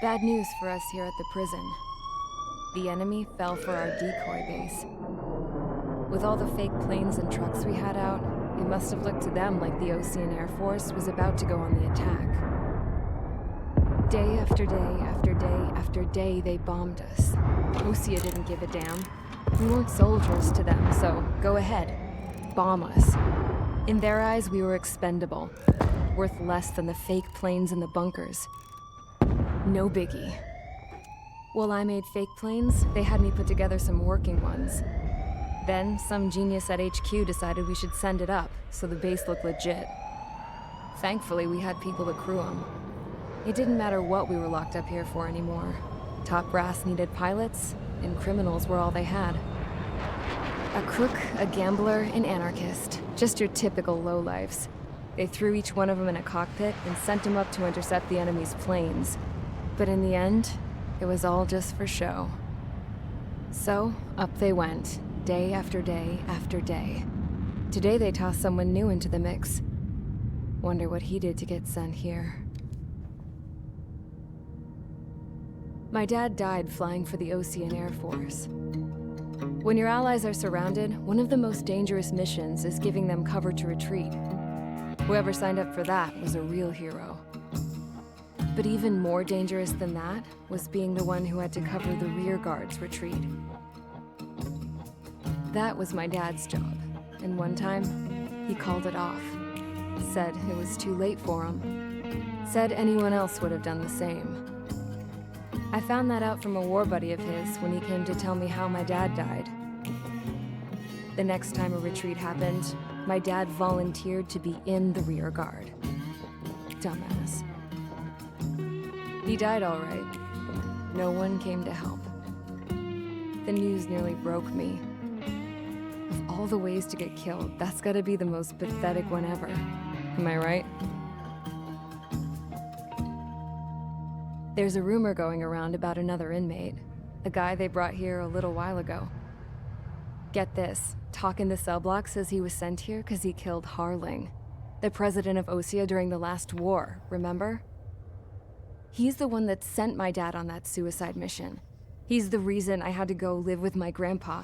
Bad news for us here at the prison. The enemy fell for our decoy base. With all the fake planes and trucks we had out, it must have looked to them like the Ocean Air Force was about to go on the attack. Day after day after day after day, they bombed us. Osea didn't give a damn. We weren't soldiers to them, so go ahead. Bomb us. In their eyes, we were expendable. Worth less than the fake planes in the bunkers. No biggie. While I made fake planes, they had me put together some working ones. Then, some genius at HQ decided we should send it up, so the base looked legit. Thankfully, we had people to crew them. It didn't matter what we were locked up here for anymore. Top brass needed pilots, and criminals were all they had. A crook, a gambler, an anarchist. Just your typical lowlifes. They threw each one of them in a cockpit and sent them up to intercept the enemy's planes. But in the end, it was all just for show. So, up they went, day after day after day. Today they tossed someone new into the mix. Wonder what he did to get sent here. My dad died flying for the Ocean Air Force. When your allies are surrounded, one of the most dangerous missions is giving them cover to retreat. Whoever signed up for that was a real hero. But even more dangerous than that was being the one who had to cover the rear guard's retreat. That was my dad's job, and one time, he called it off. Said it was too late for him. Said anyone else would have done the same. I found that out from a war buddy of his when he came to tell me how my dad died. The next time a retreat happened, my dad volunteered to be in the rear guard. Dumbass. He died all right. No one came to help. The news nearly broke me. Of all the ways to get killed, that's gotta be the most pathetic one ever. Am I right? There's a rumor going around about another inmate. A guy they brought here a little while ago. Get this, talk in the cell block says he was sent here because he killed Harling, the president of Osea during the last war, remember? He's the one that sent my dad on that suicide mission. He's the reason I had to go live with my grandpa,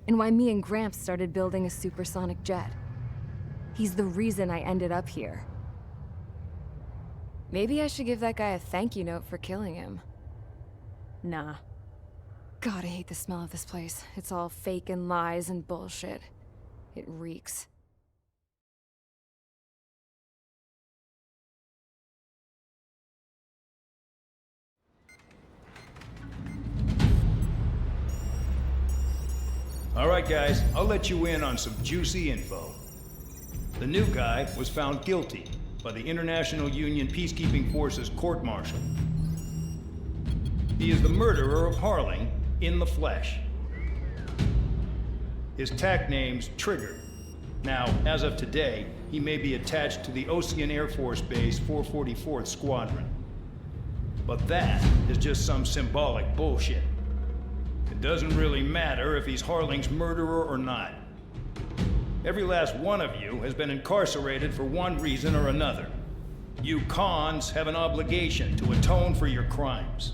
and why me and Gramps started building a supersonic jet. He's the reason I ended up here. Maybe I should give that guy a thank you note for killing him. Nah. God, I hate the smell of this place. It's all fake and lies and bullshit. It reeks. All right, guys, I'll let you in on some juicy info. The new guy was found guilty by the International Union Peacekeeping Forces court-martial. He is the murderer of Harling in the flesh. His tack name's Trigger. Now, as of today, he may be attached to the Ocean Air Force Base 444th Squadron. But that is just some symbolic bullshit. It doesn't really matter if he's Harling's murderer or not. Every last one of you has been incarcerated for one reason or another. You cons have an obligation to atone for your crimes.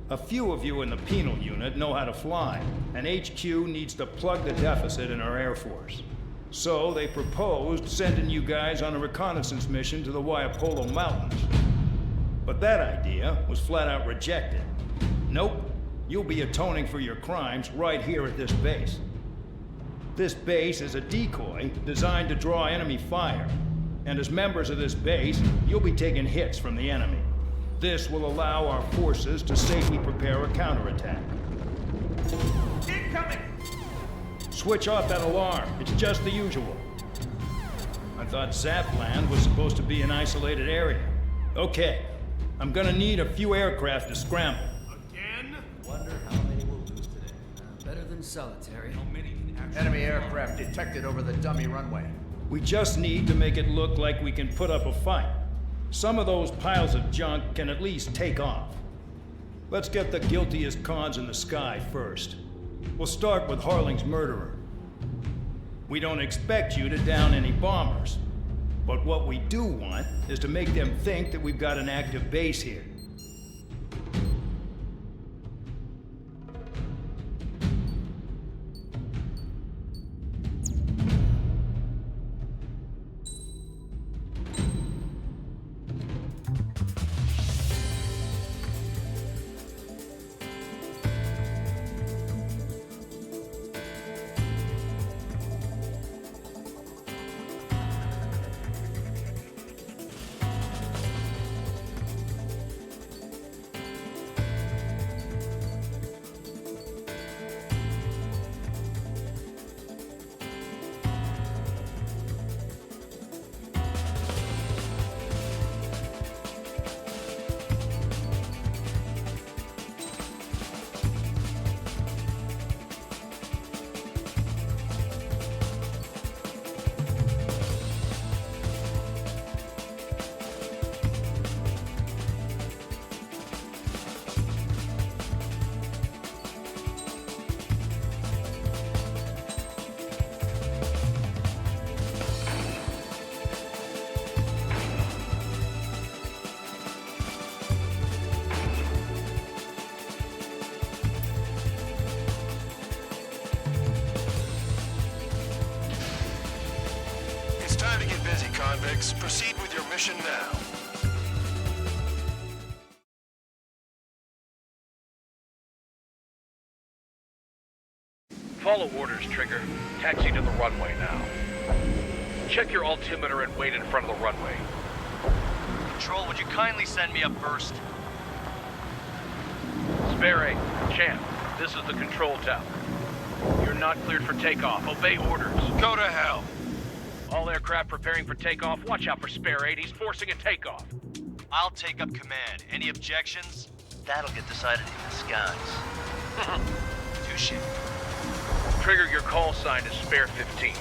A few of you in the penal unit know how to fly, and HQ needs to plug the deficit in our Air Force. So they proposed sending you guys on a reconnaissance mission to the Waiapolo Mountains. But that idea was flat out rejected. Nope, you'll be atoning for your crimes right here at this base. This base is a decoy designed to draw enemy fire, and as members of this base, you'll be taking hits from the enemy. This will allow our forces to safely prepare a counterattack. Incoming! Switch off that alarm. It's just the usual. I thought Zapland was supposed to be an isolated area. Okay, I'm gonna need a few aircraft to scramble. Again? Wonder how many we'll lose today. Better than solitary. How many can actually... Enemy aircraft detected over the dummy runway. We just need to make it look like we can put up a fight. Some of those piles of junk can at least take off. Let's get the guiltiest cons in the sky first. We'll start with Harling's murderer. We don't expect you to down any bombers, but what we do want is to make them think that we've got an active base here. convicts. Proceed with your mission now. Follow orders, Trigger. Taxi to the runway now. Check your altimeter and wait in front of the runway. Control, would you kindly send me up first? Spare Champ, this is the control tower. You're not cleared for takeoff. Obey orders. Go to hell. All aircraft preparing for takeoff. Watch out for Spare 8. He's forcing a takeoff. I'll take up command. Any objections? That'll get decided in the skies. Touche. Trigger, your call sign is Spare 15.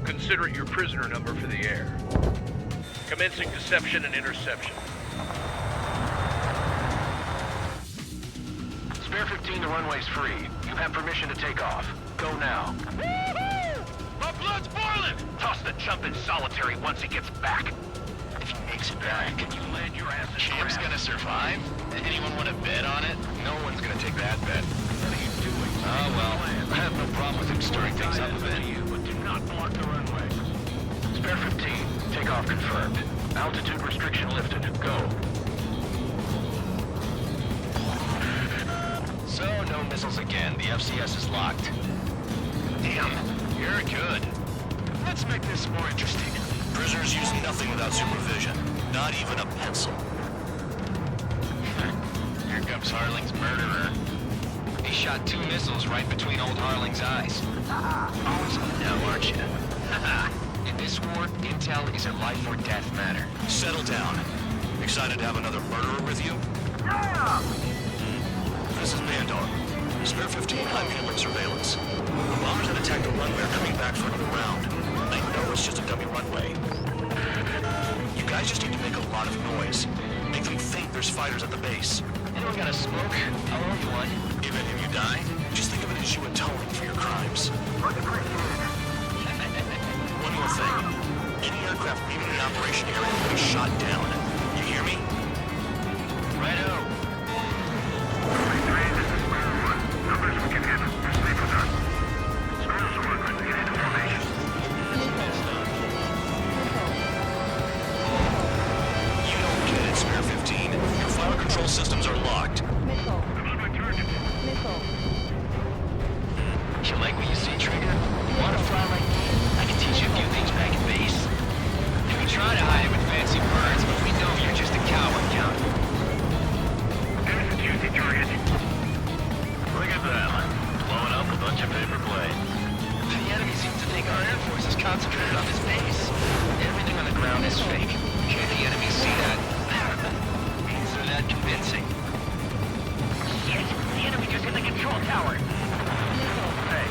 Consider it your prisoner number for the air. Commencing deception and interception. Spare 15, the runway's free. You have permission to take off. Go now. My blood's boiling! Toss the chump in solitary once he gets back. If he makes it back, Can you land your ass in Champ's gonna survive? Anyone want to bet on it? No one's gonna take that bet. What are you doing? Oh, well, I have no problem with him stirring things up a bit. But do not block the runway. Spare 15, takeoff confirmed. Altitude restriction lifted. Go. So, no missiles again. The FCS is locked. Damn, you're good. Let's make this more interesting. Prisoners use nothing without supervision. Not even a pencil. Here comes Harling's murderer. He shot 2 missiles right between old Harling's eyes. Always on the down, aren't you? In this war, intel is a life or death matter. Settle down. Excited to have another murderer with you? Yeah! This is Bandar. Spare 15, I'm handling surveillance. The bombers that attacked the runway are coming back for another round. I know it's just a dummy runway. You guys just need to make a lot of noise. Make them think there's fighters at the base. Anyone got a smoke? I'll owe you one. If any of you die, just think of it as you atoning for your crimes. One more thing. Any aircraft leaving the operation area will be shot down. You hear me? Righto. You don't get it, Spare 15. Your fire control systems are locked. You like what you see, Trigger? You want to fly like me? I can teach you a few things back at base. You can try to hide it with fancy words, but we know you're just a coward, Count. There's a juicy target. Look at them. Blowing up a bunch of paper planes. The enemy seems to think our Air Force is concentrated on this base. Everything on the ground is fake. Can't the enemy see that? Means they're that convincing. Shit! The enemy just hit the control tower! Hey,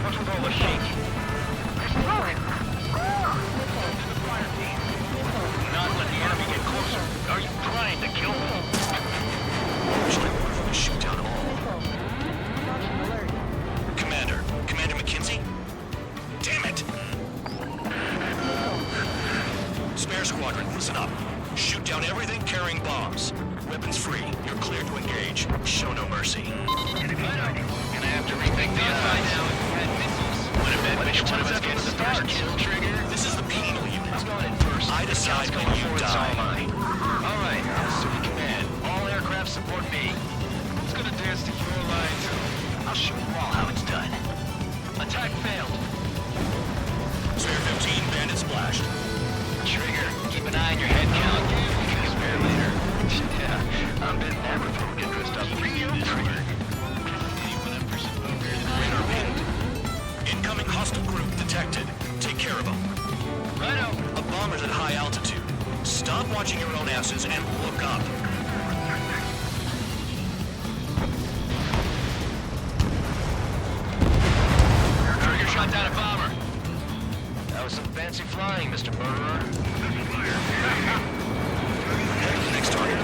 what's with all the shaking? Destroy it! Not let the enemy get closer. Are you trying to kill me? Should I order them to shoot down all? Commander McKinsey? Damn it! Spare squadron, listen up. Shoot down everything carrying bombs. Weapons free. You're cleared to engage. Show no mercy. Gonna have to rethink the by now if we had missiles. Would have been which one of us gets the first kill, Trigger? This is the penal unit. Who's going in first? I decide when you die. All right, assume command. All aircraft support me. Who's gonna dance to your line too? I'll show you all how it's done. Attack failed. Spare 15, bandit splashed. Trigger, keep an eye on your head count. We can spare later. Yeah, I'm betting that before we get dressed up. Trigger. Radar pinned. Incoming hostile group detected. Take care of them. Righto. A bomber's at high altitude. Stop watching your own asses and look up. Trigger shot down a bomber. That was some fancy flying, Mr. Murderer. Head to the next target.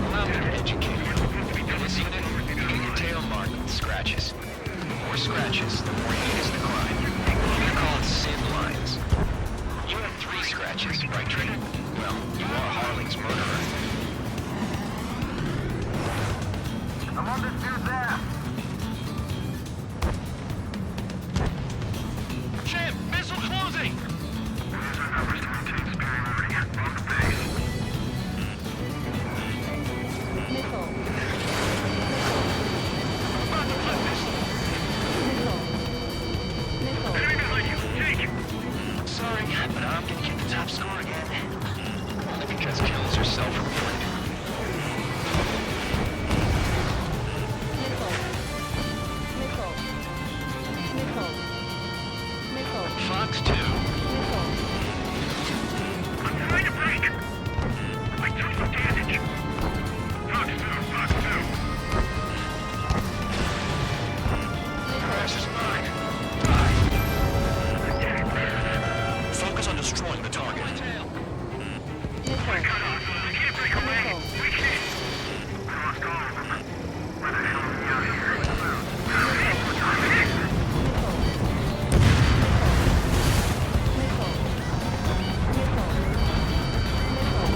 Allow me to educate you. In this unit, you get your tail marked with scratches. The more scratches, the more heinous the crime. They're called sin lines. You have 3 scratches, right, Trigger? Well, you are Harling's murderer. I'm on this dude's ass. Champ, missile closing! Fox 2. I'm trying to break. I took some damage. Fox 2, Fox 2. Crash is mine. Focus on destroying the target. I cut off. I can't break away. We can't. I lost all of them. Where the hell are we out here?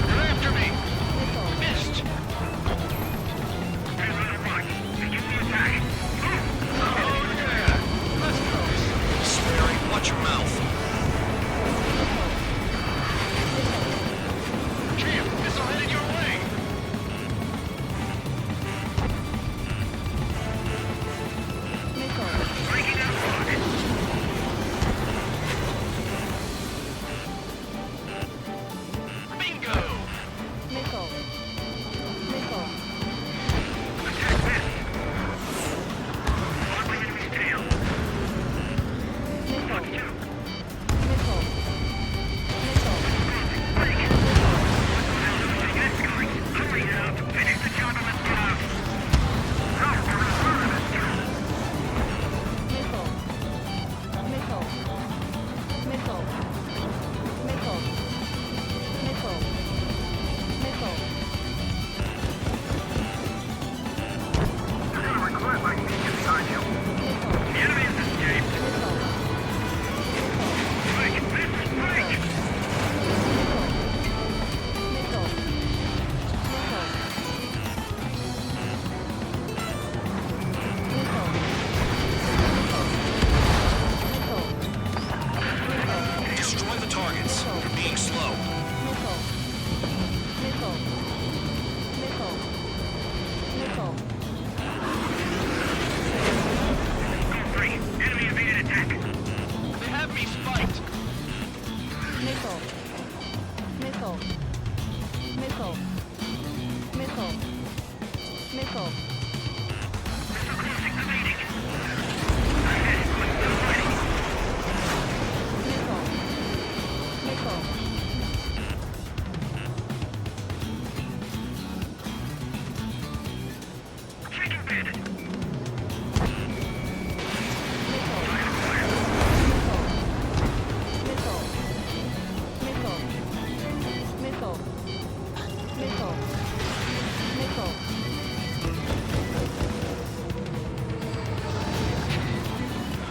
They're after me. Missed. Hey, little one. Did you see attack? Oh, yeah. Let's go. Swearing, watch your mouth. Chief, missile headed your way. Breaking that lock. Bingo. Attack this. Lock the enemy's tail. Fox 2. Hurry now. Finish the job and let's get out. No, we're gonna murder this guy. You're gonna record my sneakers, aren't you? The enemy has escaped. Break! This is break! Destroy the targets. You're being slow. Go free. Enemy evaded attack. They have me spiked. Missile closing evading. Ahead, but still fighting. Taking bandit.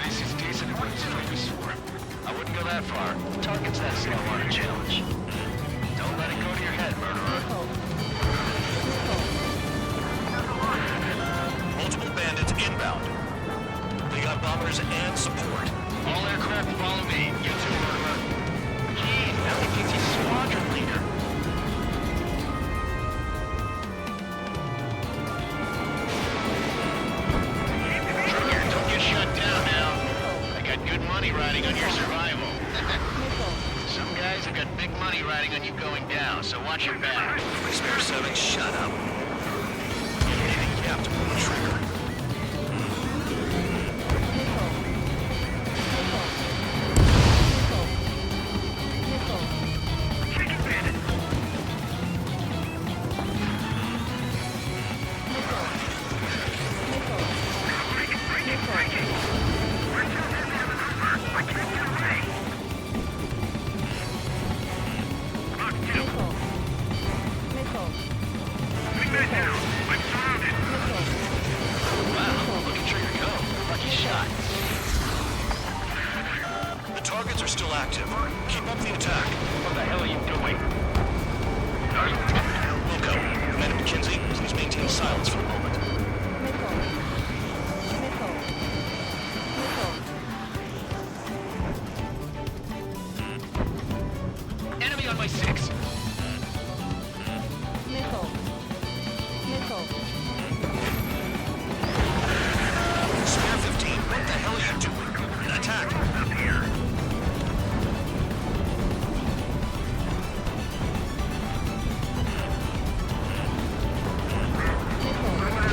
This is decent focus for him. I wouldn't go that far. Target's that slow on a challenge. Don't let it go to your head, murderer. Multiple bandits inbound. They got bombers and support. All aircraft follow me. You too, murderer. Jeez, now he thinks he's squadron leader. Trigger, don't get shut down now. I got good money riding on your survival. Some guys have got big money riding on you going down, so watch your back. Spare 7, shut up. Anything you have to pull the trigger. Taking bandit. Breaking. We're too busy to maneuver. I can't get away. Fox 2. Wingman down. I'm surrounded. Wow, look at Trigger go. Lucky shot. The targets are still active. Keep up the attack. What the hell are you doing? Wilco, Commander McKenzie, please maintain silence for a moment. Enemy on my 6. Spare 15, what the hell are you doing? Attack! Up here. Moving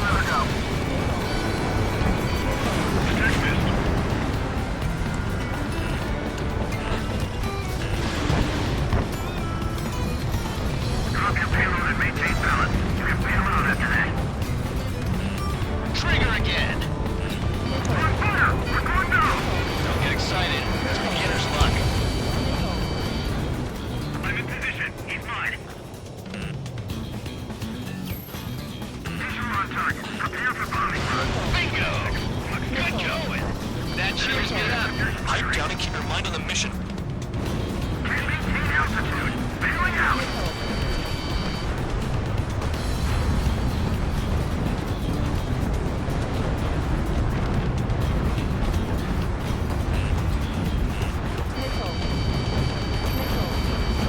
Cheers me up. Pipe down and keep your mind on the mission. Maintain altitude. Bailing out.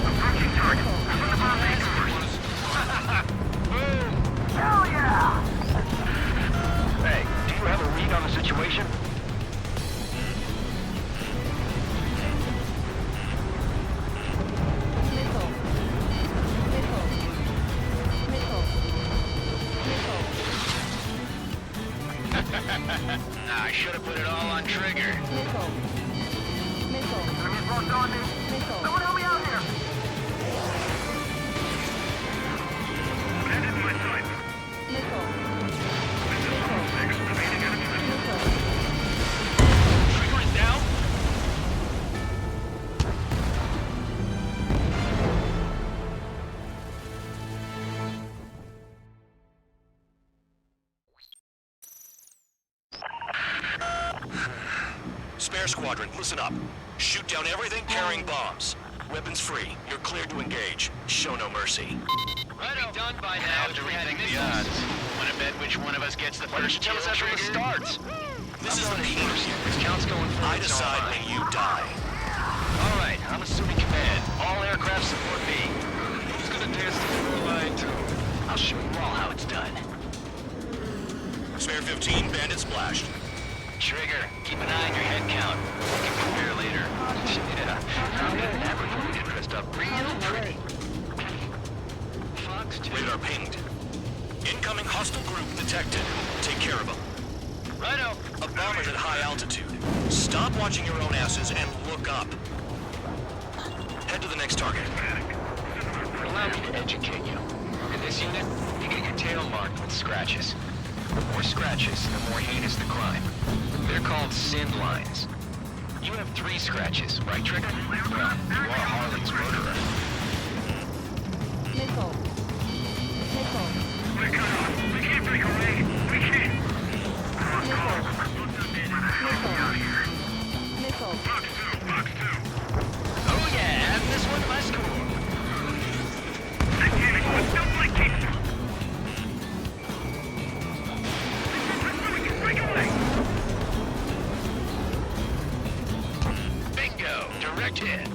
Approaching target. Open the bomb bay doors. Hell yeah! Hey, do you have a read on the situation? I should have put it all on trigger. Enemies locked on me. Someone help me out here. Landed in my sight. This is all six remaining enemies. Trigger is down. Spare squadron, listen up. Shoot down everything carrying bombs. Weapons free. You're cleared to engage. Show no mercy. Right done by now. Have to rethink the odds. Want to bet which one of us gets the first kill after it starts? This is the I'm peanut first. here. This count's going for I its decide own when mind. you die. All right, I'm assuming command. All aircraft support me. Who's gonna dance to the line too? I'll show you all how it's done. Spare 15, bandit splashed. Trigger, keep an eye on your head count. We can compare later. Yeah, I've got an average interest up real pretty. Fox 2. Radar pinged. Incoming hostile group detected. Take care of them. Righto. A bomber's at high altitude. Stop watching your own asses and look up. Head to the next target. Allow me to educate you. In this unit, you get your tail marked with scratches. The more scratches, the more heinous the crime. They're called sin lines. You have 3 scratches, right, Trigger? Well, you are Harling's murderer. We're cut off. We can't break away. We can't. Lost call. Out here. Box 2. Oh yeah, add this one to my score. I'm getting one. Don't blink, keep. Break away. Bingo, direct hit.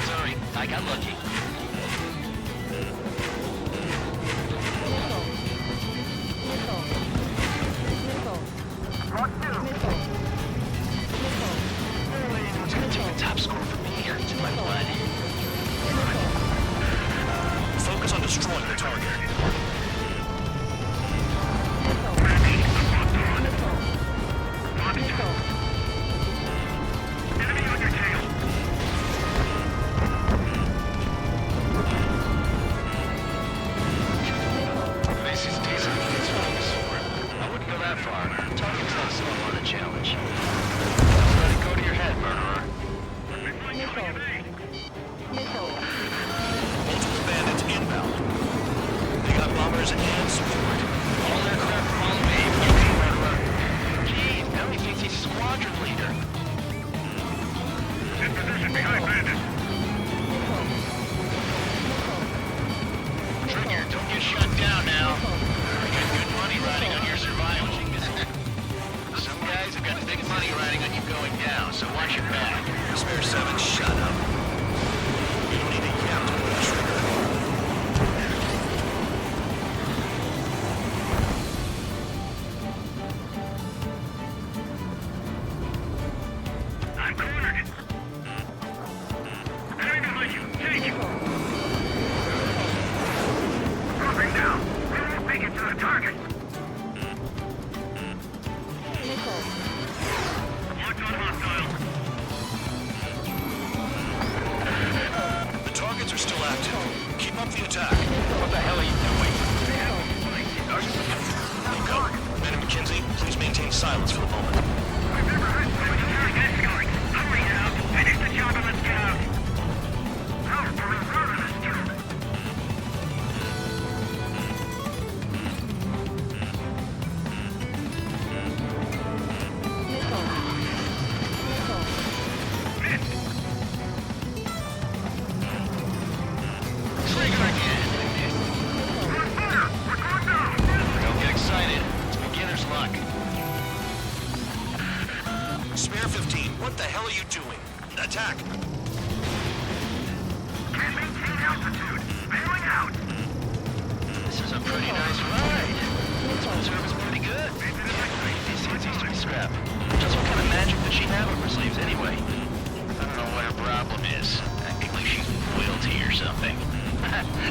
Sorry, I got lucky. Lock 2. It's gonna take a top score from me here. It's in my blood. Focus on destroying the target. Box 2. Enemy on your tail. This is decent. It's from the sword. I wouldn't go that far. Target's not so hard a challenge. Let it go to your head, murderer. Multiple bandits inbound. They got bombers and support. All aircraft follow me. Murderer. Jeez, now he thinks he's squadron leader. In position behind bandit. Trigger, don't get shut down now. I got good money riding on your survival. Some guys have got big money riding on you going down, so watch your back. Spare 7, shut up. You don't need a yap to pull the trigger. I'm cornered. Enemy behind you. Take it. Dropping down. We won't make it to the target. Locked on hostile. The targets are still active. Keep up the attack. What the hell are you doing? Nico, Ben and McKenzie, please maintain silence for the moment. We've never heard so much attack this going. Hurry now. Finish the job and let's get out.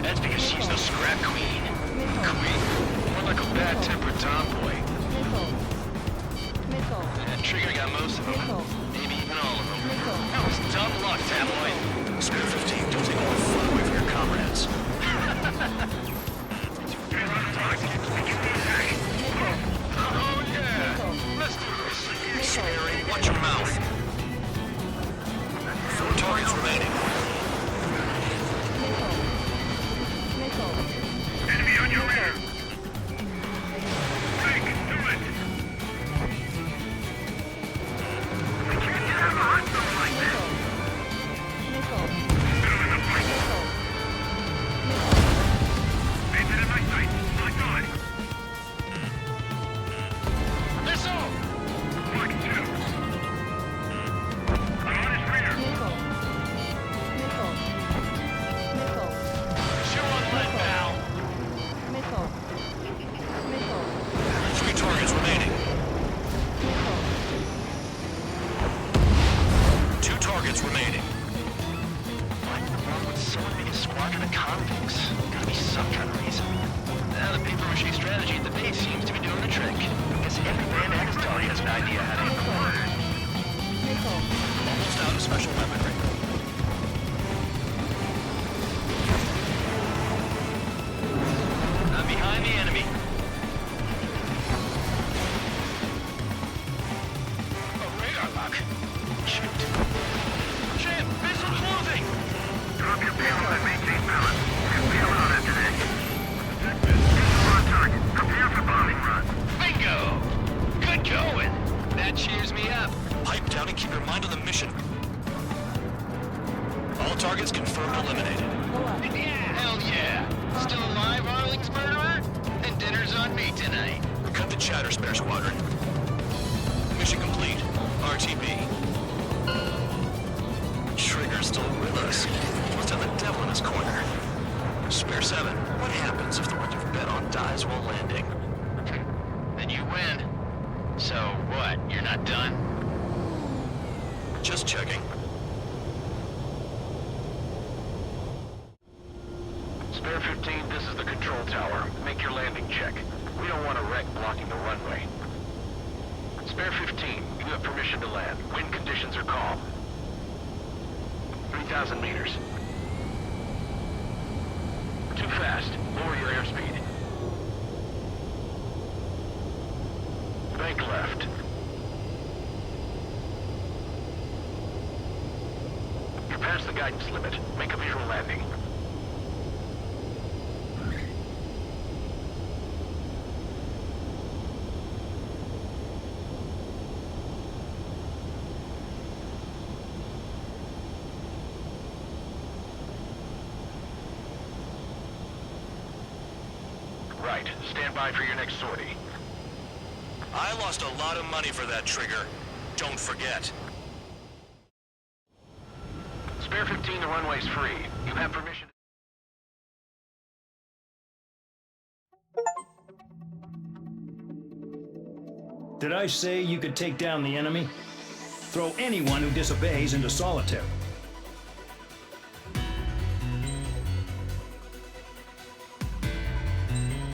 That's because she's the scrap queen. Queen? More like a bad-tempered tomboy. Trigger got most of them. Maybe even all of them. That was dumb luck, tabloid. Spare 15, don't take all the fun away from your comrades. Oh yeah! Let's do this. Scary, watch your mouth. 4 targets remaining. Enemy on your rear. Frank, do it. We can't get out of the hot zone like this. Middle in the fight. Painted in my sight. Locked on. Missile! Mark 2. I'm on his rear. Shoot on lead, pal. 3 targets remaining. 2 targets remaining. What's wrong with someone making a squadron of convicts? Gotta be some kind of reason. Now the paper-mache strategy at the base seems to be doing the trick. Guess every man and his dog has an idea how to implement it. Almost out of special weaponry. I'm behind the enemy. A radar lock. Shoot. Shit, missile closing! Drop your payload and maintain balance. We'll bail out after this. Missile on target. Prepare for bombing run. Bingo! Good going. That cheers me up. Pipe down and keep your mind on the mission. All targets confirmed eliminated. Hell yeah! Still alive, Arling's murderer? And dinner's on me tonight. Cut the chatter, Spare Squadron. Mission complete. RTB. Trigger's still with us. Must have the devil in his corner. Spare 7, what happens if the one you've bet on dies while landing? Then you win. So what, you're not done? Just checking. Spare 15, this is the control tower. Make your landing check. We don't want a wreck blocking the runway. Spare 15, you have permission to land. Wind conditions are calm. 3,000 meters. Too fast. Lower your airspeed. Bank left. You're past the guidance limit. Make a visual landing. Right. Stand by for your next sortie. I lost a lot of money for that trigger. Don't forget. Spare 15, the runway's free. You have permission. Did I say you could take down the enemy? Throw anyone who disobeys into solitary.